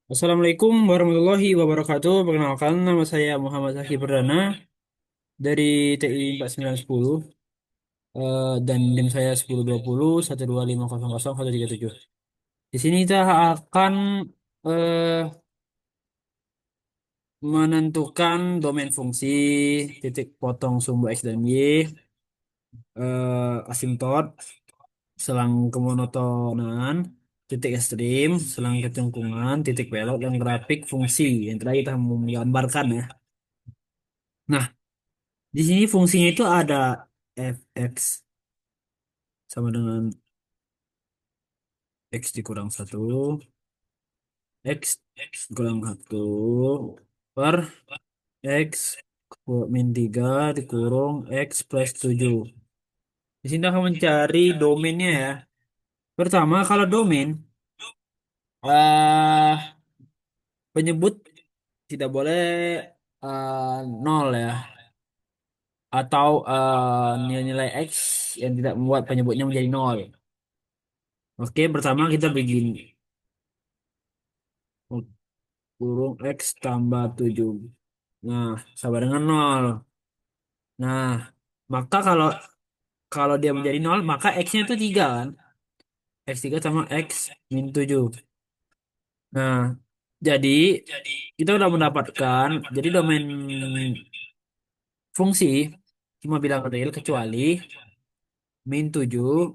Assalamualaikum warahmatullahi wabarakatuh. Perkenalkan, nama saya Muhammad Zaki Perdana dari TI 4910 dan NIM saya 1020 12500 137. Di sini kita akan eh, menentukan domain fungsi, titik potong sumbu X dan Y, asimtot, selang kemonotonan, titik ekstrim, selang kecengkungan, titik belok, dan grafik fungsi. Yang terakhir kita menggambarkan ya. Nah, di sini fungsinya itu ada fx sama dengan x dikurang satu, x dikurang satu per x min 3 dikurung x plus 7. Di sini akan mencari domainnya ya. Pertama, kalau domain, penyebut tidak boleh nol ya. Atau nilai-nilai x yang tidak membuat penyebutnya menjadi nol. Oke, pertama kita begini. Kurung X tambah 7. Nah, sama dengan nol. Nah, maka kalau kalau dia menjadi nol, maka X-nya itu 3 kan? X3 sama X min 7. Nah, jadi kita udah mendapatkan, jadi domain fungsi cuma bilang real kecuali min 7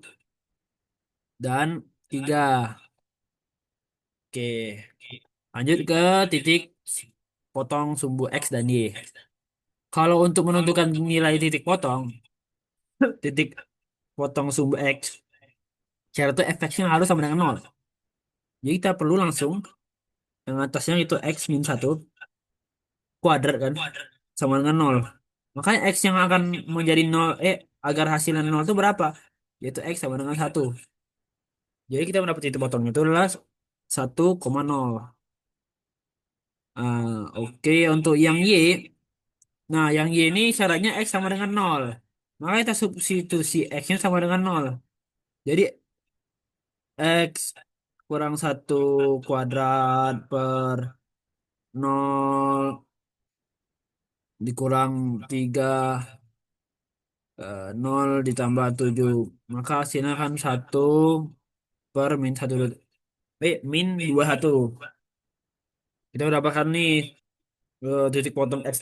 dan 3. Oke, lanjut ke titik potong sumbu X dan Y. Kalau untuk menentukan nilai titik potong, titik potong sumbu X, syarat itu fx-nya harus sama dengan nol. Jadi kita perlu langsung yang atasnya itu x min satu kuadrat kan sama dengan nol. Makanya x yang akan menjadi nol agar hasilnya nol itu berapa? Yaitu x sama dengan satu. Jadi kita mendapat titik potongnya itu adalah 1,0. Oke, untuk yang y, nah yang y ini syaratnya x sama dengan nol. Maka kita substitusi x-nya sama dengan nol. Jadi x kurang satu kuadrat per nol dikurang 3 0 ditambah 7, maka hasilnya kan 1 per min 1 min 21. Kita udah dapatkan nih titik potong X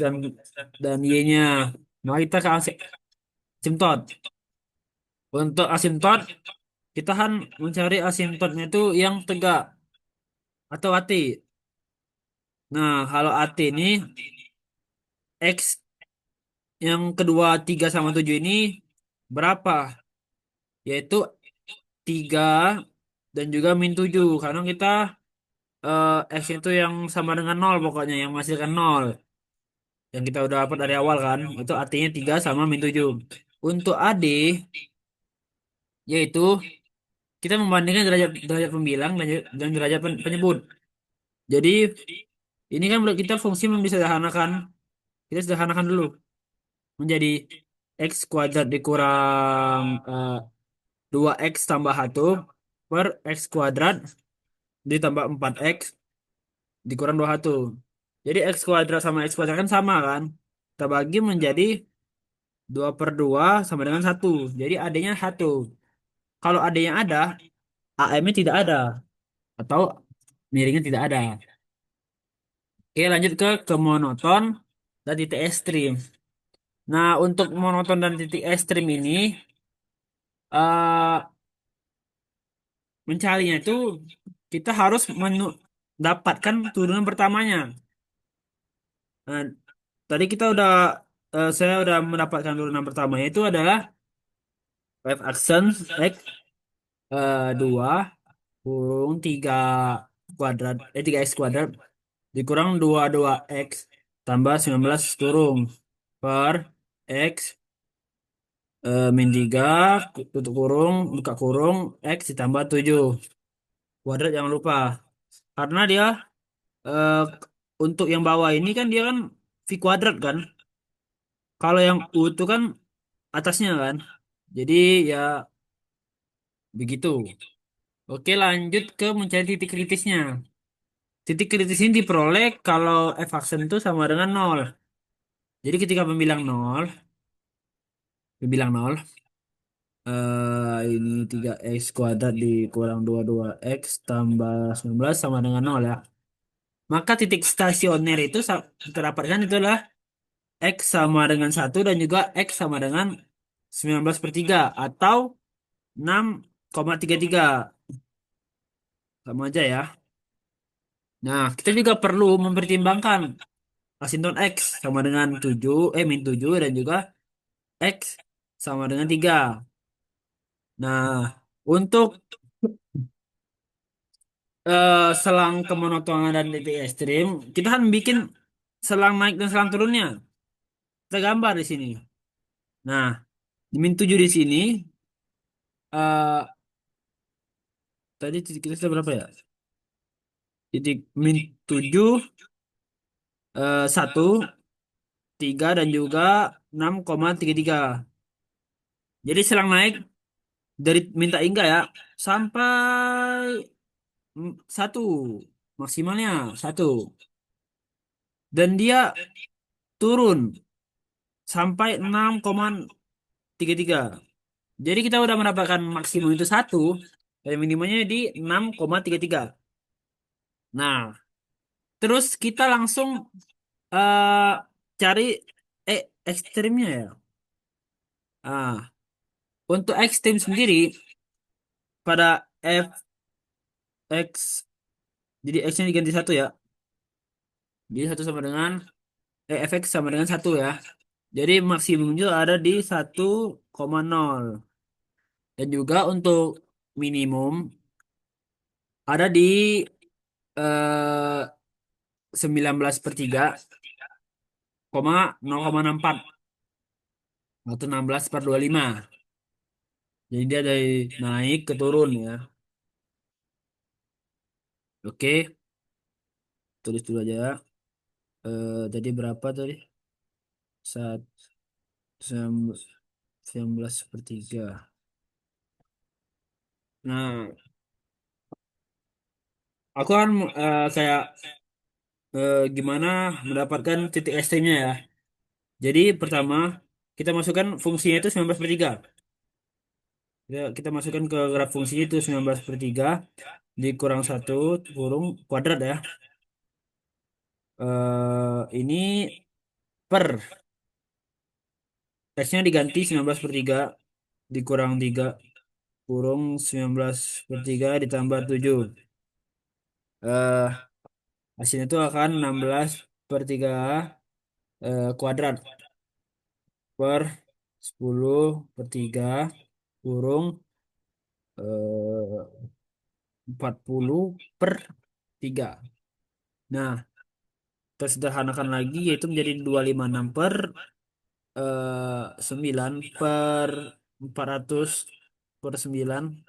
dan Y-nya. Nah, kita ke asimtot. Untuk asimtot, kita kan mencari asimtotnya itu yang tegak atau AT. Nah, kalau AT ini X yang kedua 3 sama 7 ini berapa? Yaitu 3 dan juga min 7. Karena kita X itu yang sama dengan nol, pokoknya yang menghasilkan nol. Yang kita udah dapat dari awal kan, itu artinya 3 sama min 7. Untuk AD, yaitu kita membandingkan derajat derajat pembilang dan derajat penyebut. Jadi ini kan kita fungsi disederhanakan. Kita sederhanakan dulu menjadi x kuadrat dikurang 2x tambah 1 per x kuadrat ditambah 4x dikurang 21. Jadi x kuadrat sama x kuadrat kan sama kan? Kita bagi menjadi 2 per 2 sama dengan 1. Jadi AD-nya 1. Kalau AD-nya ada, AM-nya tidak ada. Atau miringnya tidak ada. Oke, lanjut ke monoton dan titik ekstrim. Nah, untuk monoton dan titik ekstrim ini, eh mencarinya itu kita harus mendapatkan turunan pertamanya. Nah, tadi saya udah mendapatkan turunan pertamanya itu adalah F aksen X 2 kurung 3 kuadrat 3x kuadrat dikurang 22x tambah 19 kurung per x min 3 tutup kurung buka kurung x ditambah 7 kuadrat, jangan lupa karena dia eh, untuk yang bawah ini kan dia kan v kuadrat kan, kalau yang u itu kan atasnya kan, jadi ya begitu. Oke, lanjut ke mencari titik kritisnya. Titik kritis ini diperoleh kalau f aksen itu sama dengan nol. Jadi ketika membilang nol, ini 3x kuadrat dikurang 22x tambah 19 sama dengan nol ya. Maka titik stasioner itu kita dapatkan itulah x sama dengan satu dan juga x sama dengan 19/3 atau 6,33 sama aja ya. Nah, kita juga perlu mempertimbangkan asinton x sama dengan 7 min 7 dan juga x sama dengan 3. Nah, untuk selang kemonotonan dan titik ekstrim, kita kan bikin selang naik dan selang turunnya. Kita gambar di sini. Nah, di min 7 di sini, eh tadi titik kita sudah berapa ya? Titik min 7, 1, 3, dan juga 6,33. Jadi selang naik dari minta hingga ya, sampai 1, maksimalnya 1. Dan dia turun sampai 6,33. Jadi kita udah mendapatkan maksimum itu 1 dan minimumnya di 6,33. Nah, terus kita langsung eh cari ekstrimnya ya. Ah, untuk ekstrim sendiri pada fx, jadi x-nya diganti satu ya. Jadi satu sama dengan fx sama dengan satu ya. Jadi maksimumnya ada di 1,0. Dan juga untuk minimum ada di 19/3, 0,64 atau 16/25. Jadi dia dari naik ke turun ya. Oke, tulis dulu aja. Tadi berapa tadi? Saat 19/3. Nah, aku kan kayak gimana mendapatkan titik ekstrimnya ya. Jadi pertama kita masukkan fungsinya itu 19/3. Kita masukkan ke graf fungsinya itu 19/3 dikurang satu kurung kuadrat ya. Ini per X-nya diganti 19/3 dikurang 3 kurung 19/3 ditambah 7. Eh, hasilnya itu akan 16/3 kuadrat per 10/3 kurung 40/3. Nah, kita sederhanakan lagi yaitu menjadi 256/9 per 400/9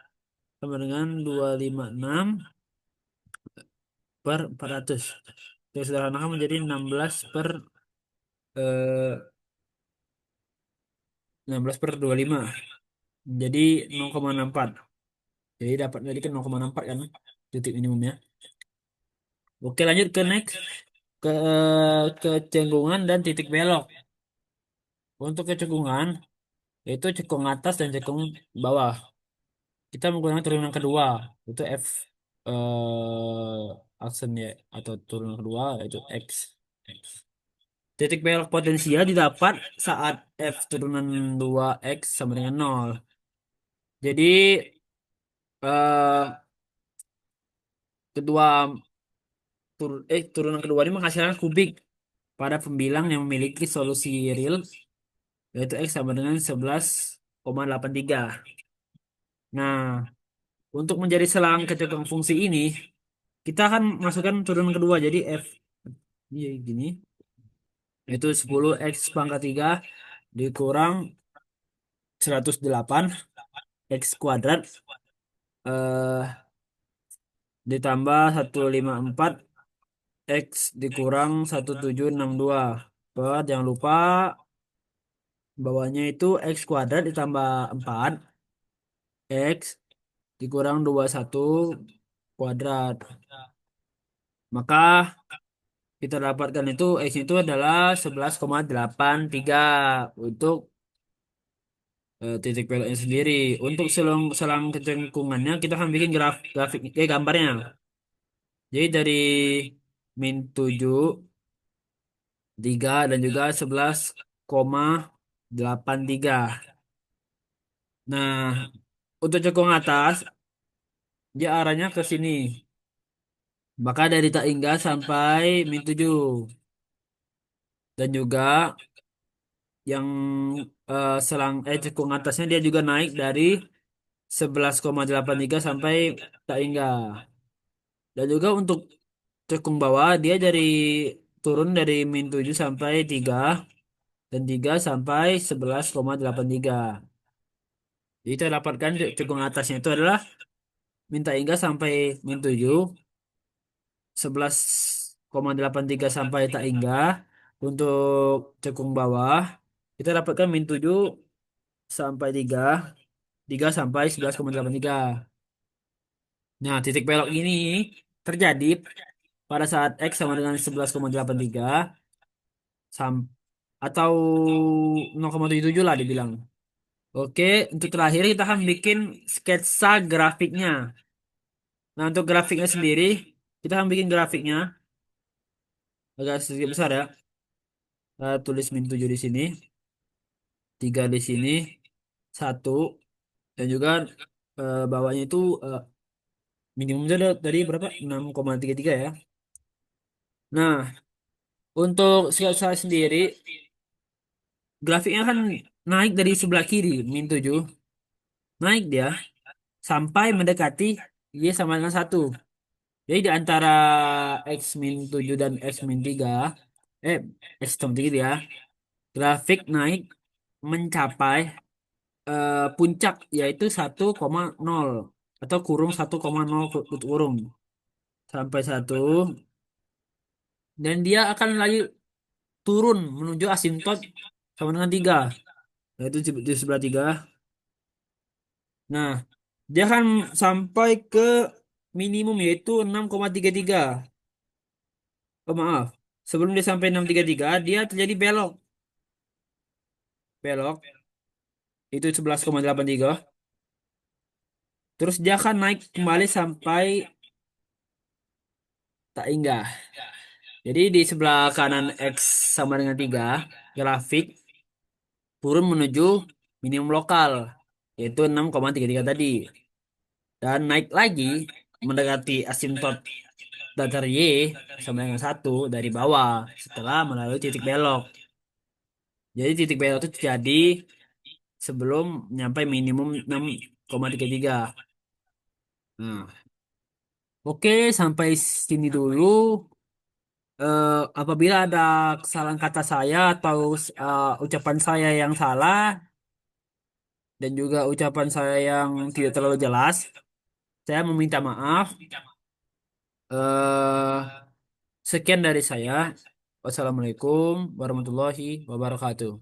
sama dengan 256 per 400. Kita sederhanakan menjadi 16/25. Jadi 0,64. Jadi dapat tadi kan 0,64 kan titik minimumnya. Oke, lanjut ke next, ke kecengkungan dan titik belok. Untuk kecengkungan yaitu cekung atas dan cekung bawah. Kita menggunakan turunan kedua, itu F aksen ya, atau turunan kedua yaitu X. X. Titik belok potensial didapat saat F turunan 2X sama dengan nol. Jadi eh kedua turunan kedua ini menghasilkan kubik pada pembilang yang memiliki solusi real yaitu X sama dengan 11,83. Nah, untuk menjadi selang kecekung fungsi ini, kita akan masukkan turunan kedua. Jadi F ini gini, yaitu 10x pangkat 3 dikurang 108 x kuadrat eh, ditambah 154 x dikurang 1762 per, jangan lupa bawahnya itu x kuadrat ditambah 4 x dikurang 21 kuadrat. Maka kita dapatkan itu X itu adalah 11,83 untuk titik beloknya sendiri. Untuk selang selang kecengkungannya kita akan bikin grafik gambarnya. Jadi dari -7,3 dan juga 11,83. Nah, untuk cekung atas dia arahnya ke sini. Maka dari tak hingga sampai -7 dan juga yang cekung atasnya dia juga naik dari 11,83 sampai tak hingga. Dan juga untuk cekung bawah dia dari turun dari -7 sampai 3 dan 3 sampai 11,83. Jadi kita dapatkan cekung atasnya itu adalah minta hingga sampai -7, 11,83 sampai tak hingga. Untuk cekung bawah kita dapatkan -7 sampai 3, 3 sampai 11,83. Nah, titik belok ini terjadi pada saat X sama dengan 11,83 sam atau 0,77 lah dibilang. Oke, untuk terakhir kita akan bikin sketsa grafiknya. Nah, untuk grafiknya sendiri, kita akan bikin grafiknya agak sedikit besar ya. Tulis -7 di sini, 3 di sini, satu, dan juga bawahnya itu minimumnya dari berapa? 6,33 ya. Nah, untuk sketsa sendiri, grafiknya kan naik dari sebelah kiri, -7. Naik dia sampai mendekati Y sama dengan satu. Jadi di antara X-7 dan X-3, eh, X-3 ya, grafik naik mencapai puncak yaitu 1,0 atau kurung 1,0 kurung sampai satu, dan dia akan lagi turun menuju asimtot sama dengan 3, yaitu di sebelah 3. Nah, dia akan sampai ke minimum yaitu 6,33. Oh maaf, sebelum dia sampai 6,33 dia terjadi belok. Belok itu 11,83. Terus dia akan naik kembali sampai tak hingga. Jadi di sebelah kanan X sama dengan 3, grafik turun menuju minimum lokal, yaitu 6,33 tadi. Dan naik lagi mendekati asimtot datar Y sama dengan satu dari bawah setelah melalui titik belok. Jadi titik belok itu terjadi sebelum nyampe minimum 6,33. Nah, oke, sampai sini dulu. Apabila ada kesalahan kata saya atau ucapan saya yang salah dan juga ucapan saya yang tidak terlalu jelas, saya meminta maaf. eh Sekian dari saya. Wassalamualaikum warahmatullahi wabarakatuh.